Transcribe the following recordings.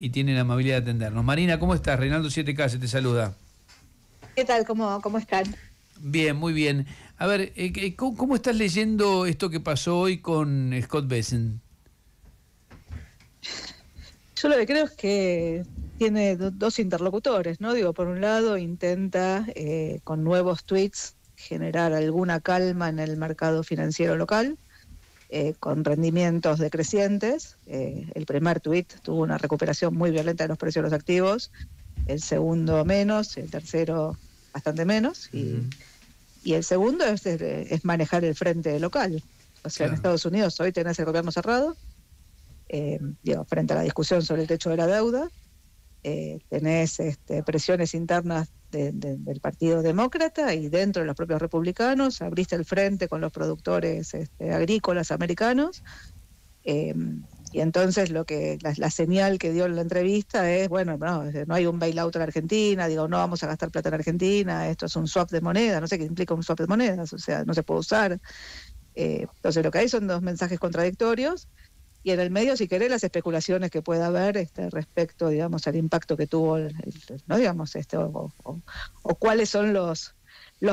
Y tiene la amabilidad de atendernos. Marina, ¿cómo estás? Reinaldo 7K te saluda. ¿Qué tal? ¿Cómo están? Bien, muy bien. A ver, ¿cómo estás leyendo esto que pasó hoy con Scott Bessent? Yo lo que creo es que tiene dos interlocutores, ¿no? Digo, por un lado intenta con nuevos tweets generar alguna calma en el mercado financiero local, con rendimientos decrecientes. El primer tweet tuvo una recuperación muy violenta de los precios de los activos, el segundo menos, el tercero bastante menos, Ujú. y el segundo es manejar el frente local. O sea, en Claro. Estados Unidos hoy tenés el gobierno cerrado, digo, frente a la discusión sobre el techo de la deuda. Tenés presiones internas del Partido Demócrata y dentro de los propios republicanos, abriste el frente con los productores agrícolas americanos, eh, y entonces la señal que dio en la entrevista es, bueno, no hay un bailout en Argentina, digo, no vamos a gastar plata en Argentina, esto es un swap de moneda, no sé qué implica un swap de monedas, o sea, no se puede usar. Entonces lo que hay son dos mensajes contradictorios. Y en el medio, si querés, las especulaciones que pueda haber respecto, digamos, al impacto que tuvo, no digamos, o cuáles son los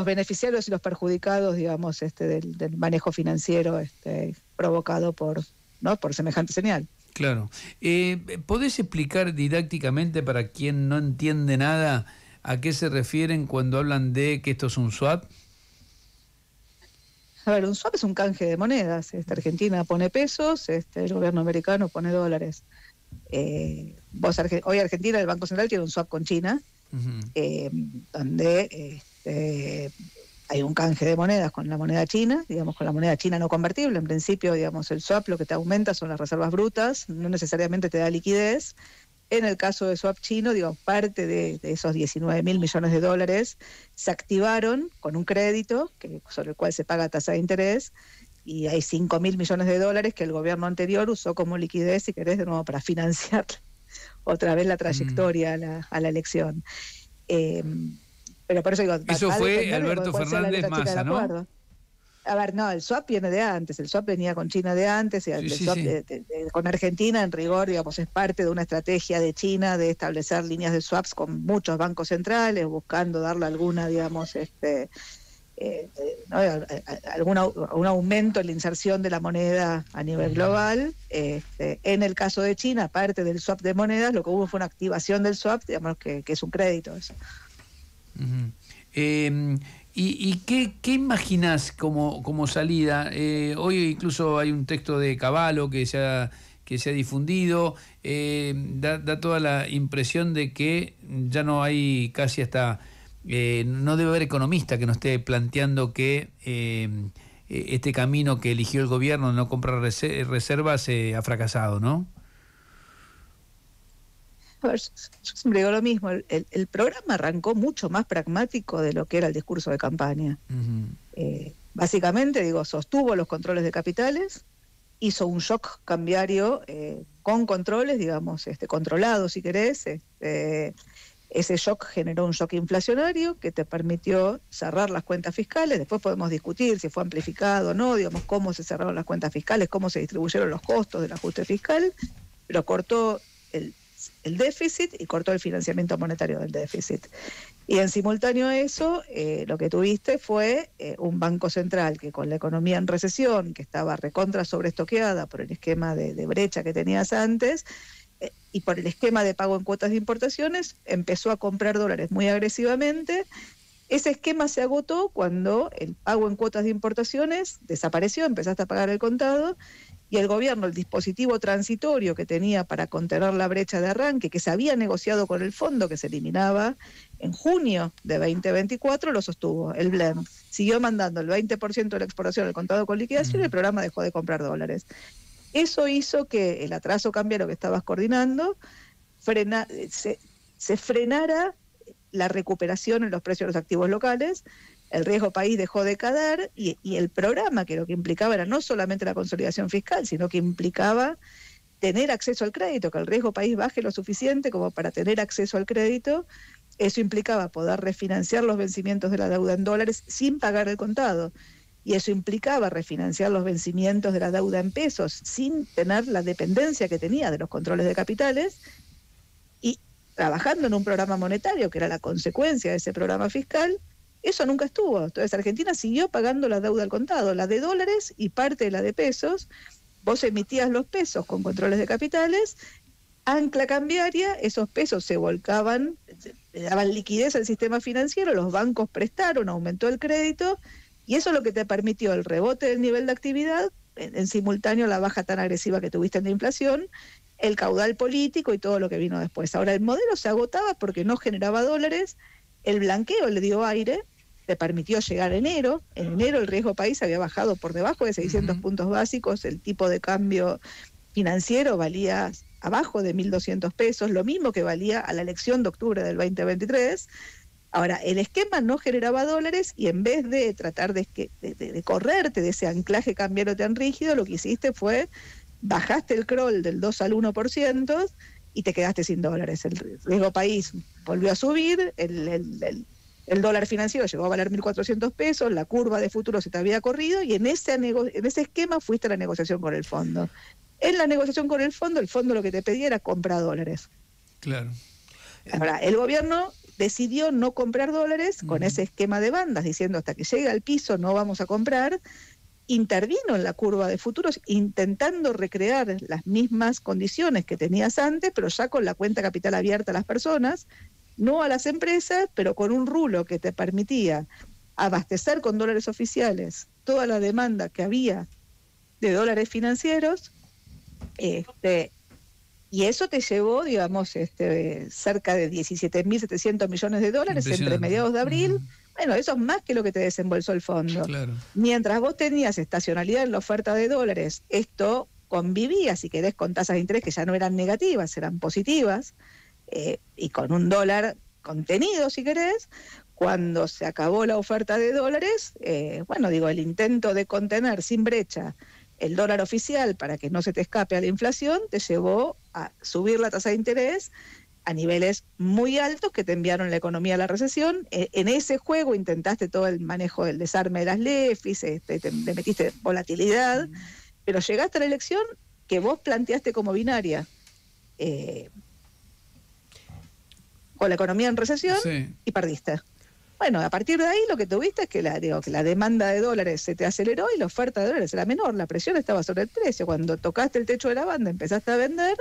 beneficiarios y los perjudicados, digamos, del manejo financiero provocado por semejante señal. Claro. ¿Podés explicar didácticamente para quien no entiende nada a qué se refieren cuando hablan de que esto es un swap? A ver, un swap es un canje de monedas. Argentina pone pesos, el gobierno americano pone dólares. Hoy Argentina, el Banco Central tiene un swap con China, Ujú. donde hay un canje de monedas con la moneda china, digamos, con la moneda china no convertible. En principio, digamos, el swap lo que te aumenta son las reservas brutas, no necesariamente te da liquidez. En el caso de swap chino, digo, parte de esos 19.000 millones de dólares se activaron con un crédito sobre el cual se paga tasa de interés, y hay 5.000 millones de dólares que el gobierno anterior usó como liquidez, si querés, de nuevo para financiar otra vez la Mm. trayectoria a la elección. Eh, pero por eso digo, Eso va a fue depender de Alberto cuál sea la Fernández letra chica del Massa, ¿no? acuerdo. A ver, no, el swap viene de antes, el swap venía con China de antes, y Sí, el sí, swap sí. con Argentina, en rigor, digamos, es parte de una estrategia de China de establecer líneas de swaps con muchos bancos centrales, buscando darle alguna, digamos, ¿no? Un aumento en la inserción de la moneda a nivel global. En el caso de China, aparte del swap de monedas, lo que hubo fue una activación del swap, digamos, que es un crédito eso. Ujú. Eh, ¿Y qué imaginás como salida? Hoy incluso hay un texto de Cavallo que se ha difundido, da toda la impresión de que ya no hay casi hasta, no debe haber economista que no esté planteando que este camino que eligió el gobierno de no comprar reservas ha fracasado, ¿no? A ver, yo siempre digo lo mismo, el programa arrancó mucho más pragmático de lo que era el discurso de campaña. Ujú. Básicamente, digo, sostuvo los controles de capitales, hizo un shock cambiario con controles, digamos, controlados, si querés. Ese shock generó un shock inflacionario que te permitió cerrar las cuentas fiscales. Después podemos discutir si fue amplificado o no, digamos, cómo se cerraron las cuentas fiscales, cómo se distribuyeron los costos del ajuste fiscal, pero cortó el déficit y cortó el financiamiento monetario del déficit. Y en simultáneo a eso, lo que tuviste fue un banco central que, con la economía en recesión, que estaba recontra sobreestoqueada por el esquema de brecha que tenías antes, y por el esquema de pago en cuotas de importaciones, empezó a comprar dólares muy agresivamente. Ese esquema se agotó cuando el pago en cuotas de importaciones desapareció, empezaste a pagar el contado, y el gobierno, el dispositivo transitorio que tenía para contener la brecha de arranque, que se había negociado con el fondo, que se eliminaba en junio de 2024, lo sostuvo. El blend siguió mandando el 20% de la exportación al contado con liquidación, y el Mm. programa dejó de comprar dólares. Eso hizo que el atraso cambiario que estabas coordinando se frenara la recuperación en los precios de los activos locales. El riesgo país dejó de caer, y el programa, que lo que implicaba era no solamente la consolidación fiscal, sino que implicaba tener acceso al crédito, que el riesgo país baje lo suficiente como para tener acceso al crédito. Eso implicaba poder refinanciar los vencimientos de la deuda en dólares sin pagar el contado. Y eso implicaba refinanciar los vencimientos de la deuda en pesos sin tener la dependencia que tenía de los controles de capitales. trabajando en un programa monetario que era la consecuencia de ese programa fiscal, eso nunca estuvo. Entonces Argentina siguió pagando la deuda al contado, la de dólares y parte de la de pesos. Vos emitías los pesos con controles de capitales, ancla cambiaria, esos pesos se volcaban, le daban liquidez al sistema financiero, los bancos prestaron, aumentó el crédito, y eso es lo que te permitió el rebote del nivel de actividad, en simultáneo la baja tan agresiva que tuviste en la inflación, el caudal político y todo lo que vino después. Ahora, el modelo se agotaba porque no generaba dólares, el blanqueo le dio aire, te permitió llegar a enero. En enero el riesgo país había bajado por debajo de 600 puntos básicos, el tipo de cambio financiero valía abajo de 1.200 pesos, lo mismo que valía a la elección de octubre del 2023. Ahora, el esquema no generaba dólares y en vez de tratar de correrte de ese anclaje cambiario tan rígido, lo que hiciste fue bajaste el crawl del 2 al 1% y te quedaste sin dólares. El riesgo país volvió a subir, el dólar financiero llegó a valer 1.400 pesos, la curva de futuro se te había corrido y en ese esquema fuiste a la negociación con el fondo. En la negociación con el fondo lo que te pedía era comprar dólares. Claro. Ahora, el gobierno decidió no comprar dólares con ese esquema de bandas, diciendo hasta que llegue al piso no vamos a comprar. Intervino en la curva de futuros intentando recrear las mismas condiciones que tenías antes, pero ya con la cuenta capital abierta a las personas, no a las empresas, pero con un rulo que te permitía abastecer con dólares oficiales toda la demanda que había de dólares financieros, y eso te llevó, digamos, cerca de 17.700 millones de dólares entre mediados de abril. Bueno, eso es más que lo que te desembolsó el fondo. Claro. Mientras vos tenías estacionalidad en la oferta de dólares, esto convivía, si querés, con tasas de interés que ya no eran negativas, eran positivas, y con un dólar contenido, si querés. Cuando se acabó la oferta de dólares, el intento de contener sin brecha el dólar oficial para que no se te escape a la inflación, te llevó a subir la tasa de interés a niveles muy altos que te enviaron la economía a la recesión. En ese juego intentaste todo el manejo del desarme de las LEFIs, le metiste volatilidad, pero llegaste a la elección que vos planteaste como binaria, con la economía en recesión, sí, y perdiste. Bueno, a partir de ahí lo que tuviste es que la demanda de dólares se te aceleró y la oferta de dólares era menor, la presión estaba sobre el precio. Cuando tocaste el techo de la banda, empezaste a vender,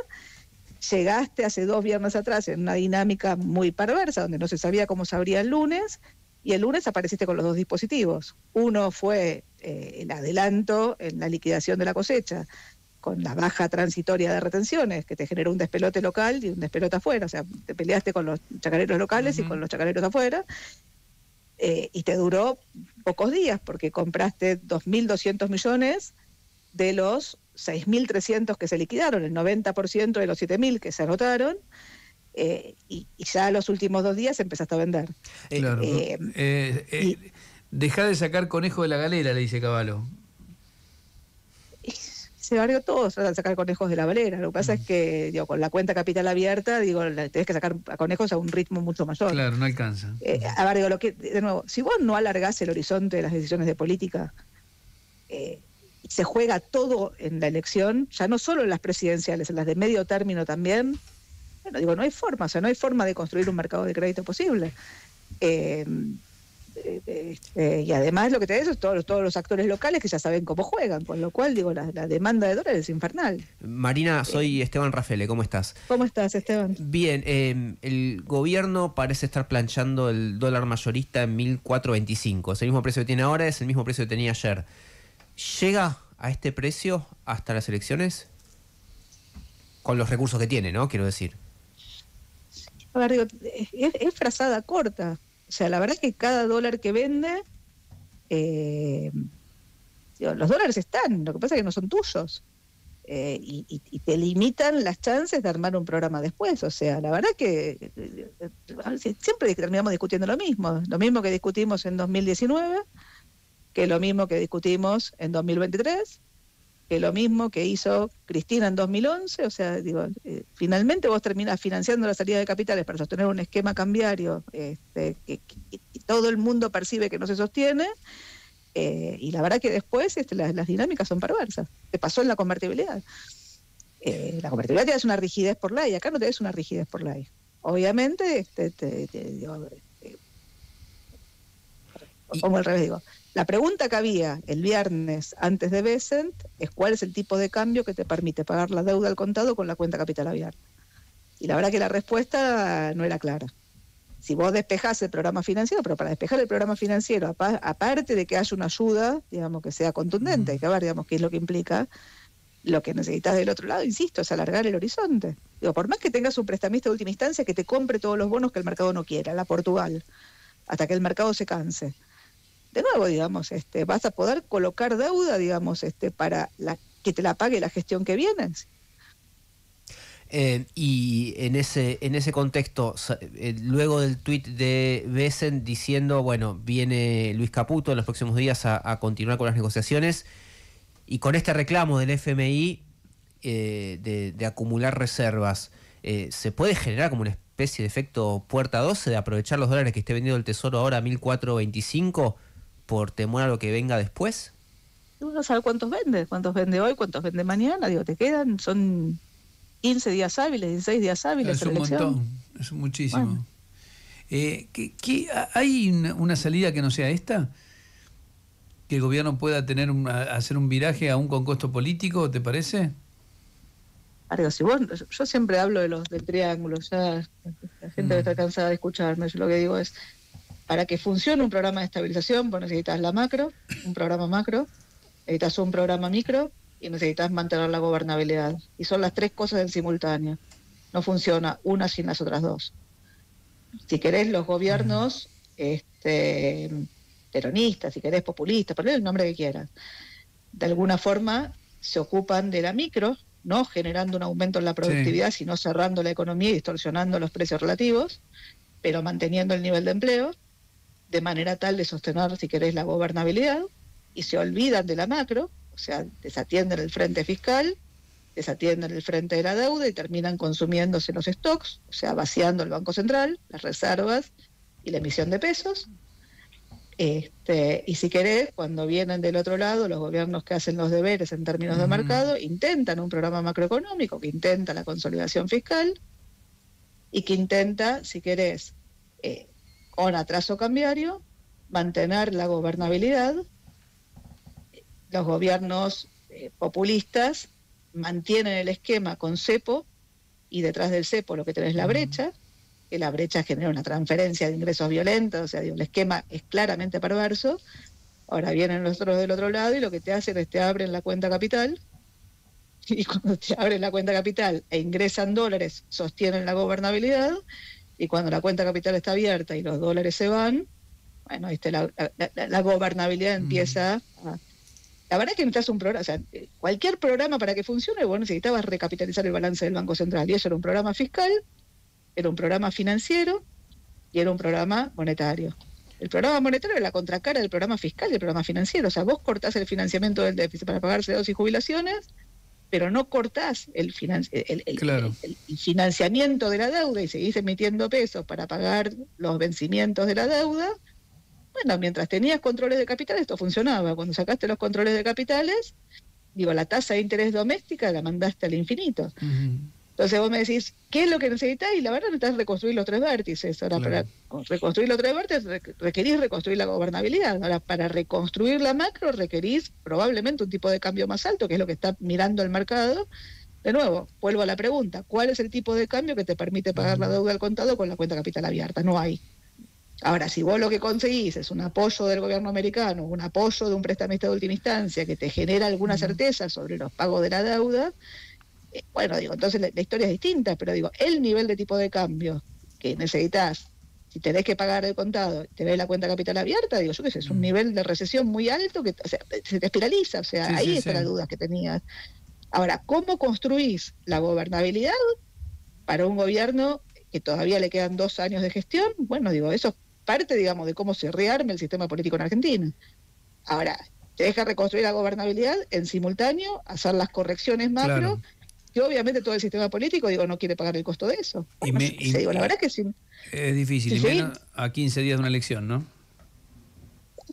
llegaste hace 2 viernes atrás en una dinámica muy perversa, donde no se sabía cómo se abría el lunes, y el lunes apareciste con los 2 dispositivos. Uno fue el adelanto en la liquidación de la cosecha, con la baja transitoria de retenciones, que te generó un despelote local y un despelote afuera. O sea, te peleaste con los chacareros locales y con los chacareros afuera, y te duró pocos días, porque compraste 2.200 millones de los 6.300 que se liquidaron, el 90% de los 7.000 que se anotaron, y ya los últimos 2 días empezaste a vender. Claro. Dejá de sacar conejo de la galera, le dice Cavallo. Se barrió todo, trata de sacar conejos de la galera. Lo que pasa es que, con la cuenta capital abierta, tenés que sacar a conejos a un ritmo mucho mayor. Claro, no alcanza. De nuevo, si vos no alargás el horizonte de las decisiones de política, se juega todo en la elección, ya no solo en las presidenciales, en las de medio término también. No hay forma, no hay forma de construir un mercado de crédito posible. Y además lo que te es todos los actores locales que ya saben cómo juegan, con lo cual la demanda de dólares es infernal. Marina, soy Esteban Rafele, ¿cómo estás? ¿Cómo estás, Esteban? Bien, el gobierno parece estar planchando el dólar mayorista en 1.425. Es el mismo precio que tiene ahora, es el mismo precio que tenía ayer. ¿Llega a este precio hasta las elecciones? Con los recursos que tiene, ¿no? Quiero decir. A ver, es frazada corta. O sea, la verdad es que cada dólar que vende, los dólares están, lo que pasa es que no son tuyos. Y te limitan las chances de armar un programa después. O sea, la verdad que siempre terminamos discutiendo lo mismo que discutimos en 2019, que lo mismo que discutimos en 2023, que lo mismo que hizo Cristina en 2011. O sea, finalmente vos terminás financiando la salida de capitales para sostener un esquema cambiario que todo el mundo percibe que no se sostiene, y la verdad que después las dinámicas son perversas. Te pasó en la convertibilidad. La convertibilidad te da una rigidez por ley, acá no te das una rigidez por ley. obviamente, como al revés digo, la pregunta que había el viernes antes de Bessent es cuál es el tipo de cambio que te permite pagar la deuda al contado con la cuenta capital abierta. Y la verdad que la respuesta no era clara. Si vos despejás el programa financiero, pero para despejar el programa financiero, aparte de que haya una ayuda, digamos, que sea contundente, hay que ver, digamos, qué es lo que implica, lo que necesitas del otro lado, insisto, es alargar el horizonte. Digo, por más que tengas un prestamista de última instancia que te compre todos los bonos que el mercado no quiera, la Portugal, hasta que el mercado se canse. De nuevo, digamos, vas a poder colocar deuda, digamos, para que te la pague la gestión que viene. Y en ese contexto, luego del tuit de Bessent diciendo, bueno, viene Luis Caputo en los próximos días a continuar con las negociaciones, y con este reclamo del FMI de acumular reservas, ¿se puede generar como una especie de efecto puerta 12 de aprovechar los dólares que esté vendiendo el Tesoro ahora a 1.425 por temor a lo que venga después? Uno sabe cuántos vende hoy, cuántos vende mañana, digo, te quedan, son 15 días hábiles, 16 días hábiles. Es un montón, es muchísimo. Bueno. ¿Hay una salida que no sea esta? ¿Que el gobierno pueda hacer un viraje aún con costo político, te parece? Yo siempre hablo del triángulo, ya la gente está cansada de escucharme. Yo lo que digo es, para que funcione un programa de estabilización, vos necesitas la macro, un programa macro, necesitas un programa micro y necesitas mantener la gobernabilidad. Y son las tres cosas en simultáneo. No funciona una sin las otras dos. Si querés, los gobiernos peronistas, si querés populistas, ponle el nombre que quieras, de alguna forma se ocupan de la micro, no generando un aumento en la productividad, sino cerrando la economía y distorsionando los precios relativos, pero manteniendo el nivel de empleo, de manera tal de sostener, si querés, la gobernabilidad, y se olvidan de la macro, o sea, desatienden el frente fiscal, desatienden el frente de la deuda y terminan consumiéndose los stocks, o sea, vaciando el Banco Central, las reservas y la emisión de pesos. Y si querés, cuando vienen del otro lado, los gobiernos que hacen los deberes en términos de mercado, intentan un programa macroeconómico que intenta la consolidación fiscal y que intenta, si querés, con atraso cambiario, mantener la gobernabilidad. Los gobiernos populistas mantienen el esquema con cepo, y detrás del cepo lo que tenés es la brecha, que la brecha genera una transferencia de ingresos violentos, o sea, digo, el esquema es claramente perverso. Ahora vienen los otros del otro lado y lo que te hacen es te abren la cuenta capital, y cuando te abren la cuenta capital e ingresan dólares, sostienen la gobernabilidad, y cuando la cuenta capital está abierta y los dólares se van, bueno, la gobernabilidad empieza a... La verdad es que necesitas un programa, o sea, cualquier programa para que funcione, vos necesitabas recapitalizar el balance del Banco Central, y eso era un programa fiscal, era un programa financiero y era un programa monetario. El programa monetario era la contracara del programa fiscal y del programa financiero. O sea, vos cortás el financiamiento del déficit para pagar salarios y jubilaciones, pero no cortás el financiamiento de la deuda y seguís emitiendo pesos para pagar los vencimientos de la deuda. Bueno, mientras tenías controles de capitales, esto funcionaba. Cuando sacaste los controles de capitales, la tasa de interés doméstica la mandaste al infinito. Entonces vos me decís, ¿qué es lo que necesitas? Y la verdad necesitas reconstruir los tres vértices. Ahora, para reconstruir los tres vértices requerís reconstruir la gobernabilidad. Ahora, para reconstruir la macro requerís probablemente un tipo de cambio más alto, que es lo que está mirando el mercado. De nuevo, vuelvo a la pregunta, ¿cuál es el tipo de cambio que te permite pagar la deuda al contado con la cuenta capital abierta? No hay. Ahora, si vos lo que conseguís es un apoyo del gobierno americano, un apoyo de un prestamista de última instancia que te genera alguna certeza sobre los pagos de la deuda, bueno, entonces la historia es distinta, pero el nivel de tipo de cambio que necesitas, si tenés que pagar el contado, tenés la cuenta capital abierta, yo qué sé, es un nivel de recesión muy alto que se te espiraliza, o sea, ahí está la duda que tenías. Ahora, ¿cómo construís la gobernabilidad para un gobierno que todavía le quedan 2 años de gestión? Bueno, eso es parte, de cómo se rearme el sistema político en Argentina. Ahora, te deja reconstruir la gobernabilidad en simultáneo, hacer las correcciones macro, que obviamente todo el sistema político, no quiere pagar el costo de eso. Bueno, la verdad es que sí. Es difícil, y menos a 15 días de una elección, ¿no?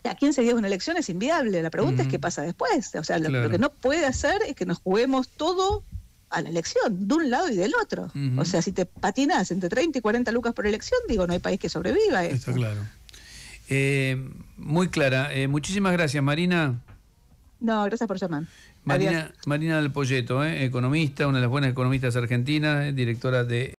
A 15 días de una elección es inviable. La pregunta es qué pasa después. O sea, lo que no puede hacer es que nos juguemos todo a la elección, de un lado y del otro. O sea, si te patinas entre 30 y 40 lucas por elección, digo, no hay país que sobreviva. Está claro. Muy clara. Muchísimas gracias, Marina. No, gracias por llamar. Marina del Poyeto, economista, una de las buenas economistas argentinas, directora de